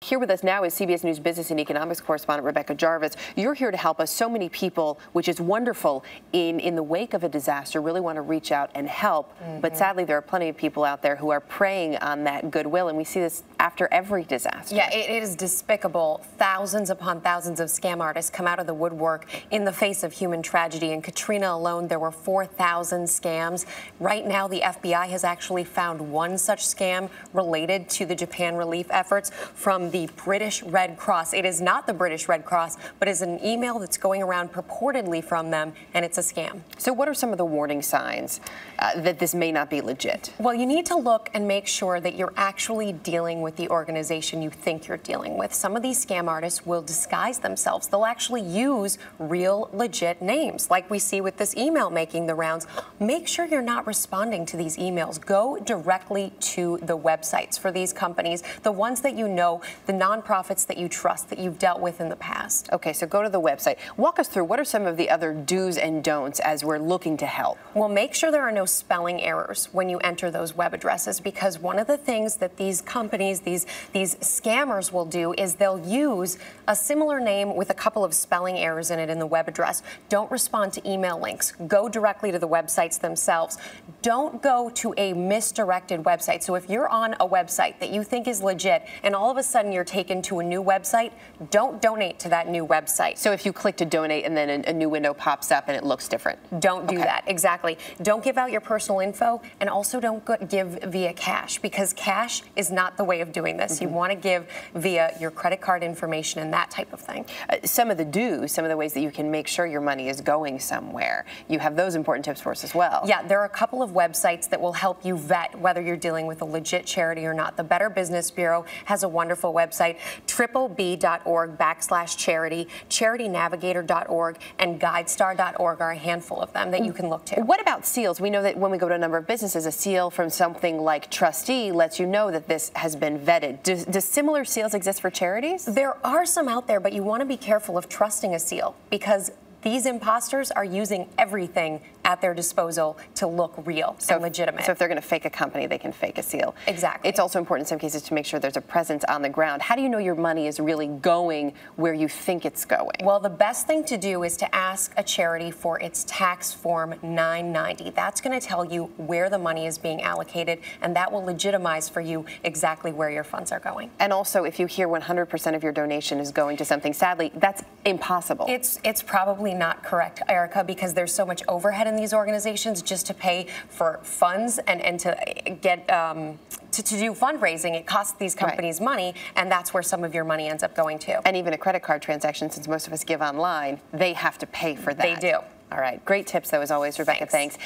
Here with us now is CBS News business and economics correspondent Rebecca Jarvis. You're here to help us. So many people, which is wonderful, in the wake of a disaster really want to reach out and help. But sadly, there are plenty of people out there who are preying on that goodwill, and we see this after every disaster. Yeah, it is despicable. Thousands upon thousands of scam artists come out of the woodwork in the face of human tragedy. In Katrina alone, there were 4,000 scams. Right now, the FBI has actually found one such scam related to the Japan relief efforts from the British Red Cross. It is not the British Red Cross, but is an email that's going around purportedly from them, and it's a scam. So what are some of the warning signs that this may not be legit? Well, you need to look and make sure that you're actually dealing with the organization you think you're dealing with. Some of these scam artists will disguise themselves. They'll actually use real, legit names, like we see with this email making the rounds. Make sure you're not responding to these emails. Go directly to the websites for these companies, the ones that you know, the nonprofits that you trust, that you've dealt with in the past. Okay, so go to the website. Walk us through what are some of the other do's and don'ts as we're looking to help? Well, make sure there are no spelling errors when you enter those web addresses, because one of the things that these companies, these scammers will do is they'll use a similar name with a couple of spelling errors in it in the web address. Don't respond to email links. Go directly to the websites themselves. Don't go to a misdirected website. So if you're on a website that you think is legit and all of a sudden you're taken to a new website, don't donate to that new website. So if you click to donate and then a new window pops up and it looks different? Don't do that, exactly. Don't give out your personal info, and also don't give via cash, because cash is not the way of doing this. You want to give via your credit card information and that type of thing. Some of the do's, some of the ways that you can make sure your money is going somewhere. You have those important tips for us as well. Yeah, there are a couple of websites that will help you vet whether you're dealing with a legit charity or not. The Better Business Bureau has a wonderful website, tripleb.org/charity, charitynavigator.org, and guidestar.org are a handful of them that you can look to. What about seals? We know that when we go to a number of businesses, a seal from something like Trustee lets you know that this has been vetted. Does similar seals exist for charities? There are some out there, but you want to be careful of trusting a seal, because these imposters are using everything at their disposal to look real and legitimate. So if they're going to fake a company, they can fake a seal. Exactly. It's also important in some cases to make sure there's a presence on the ground. How do you know your money is really going where you think it's going? Well, the best thing to do is to ask a charity for its tax form 990. That's going to tell you where the money is being allocated, and that will legitimize for you exactly where your funds are going. And also, if you hear 100% of your donation is going to something, sadly, that's impossible. It's probably not correct, Erica, because there's so much overhead in these organizations just to pay for funds and to get to do fundraising. It costs these companies money, and that's where some of your money ends up going to. And even a credit card transaction, since most of us give online, they have to pay for that. They do. All right. Great tips, though, as always, Rebecca. Thanks.